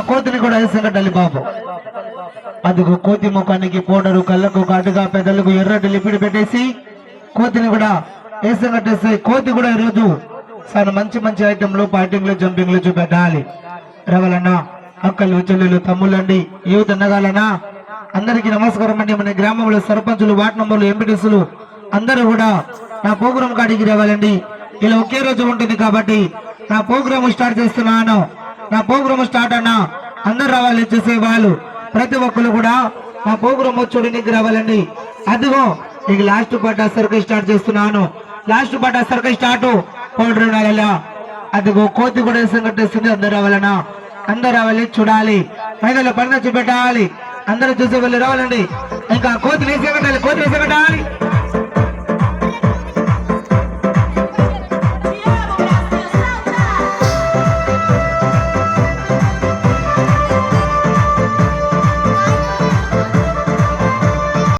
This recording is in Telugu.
కోతిని కూడా వేసం కట్టాలి బాబు. అదిగో కోతి ముఖానికి పౌడరు, కళ్ళకు కాటుగా, పెదలకు ఎర్రటి లిపిడి పెట్టేసి కోతిని కూడా వేసం కట్టేసి కోతి కూడా ఈరోజు చాలా మంచి మంచి ఐటెంలు ఫైటింగ్లు జంపింగ్లు చూపెట్టాలి. రవలన్నా, అక్కలు, చెల్లెలు, తమ్ముళ్ళండి, యూత్ అన్నగాలన్నా అందరికీ నమస్కారం అండి. మన గ్రామంలో సర్పంచులు, వార్డు నంబర్లు, ఎంపీటీసులు అందరూ కూడా నా ప్రోగ్రాం కాడికి రావాలండి. ఇలా ఒకే రోజు ఉంటుంది కాబట్టి నా ప్రోగ్రాం స్టార్ట్ చేస్తున్నాను. నా ప్రోగ్రాం స్టార్ట్ అన్నా అందరు రావాలి. చేసే వాళ్ళు ప్రతి ఒక్కరు కూడా నా ప్రోగ్రాం చూడడానికి రావాలండి. అదిగో ఇక లాస్ట్ పాట సర్కల్ స్టార్ట్ చేస్తున్నాను. లాస్ట్ పాట సర్కల్ స్టార్ట్. పౌడర్ రావాలా, అదిగో కోతి కూడా వేసం కట్టేస్తుంది. అందరు రావాలన్నా అందరు రావాలి, చూడాలి, మైదాలో పడిన చూపెట్టాలి. అందరూ చూసే వాళ్ళు రావాలండి. ఇంకా కోతి వేసే కట్టాలి, కోతి వేసే కట్టాలి.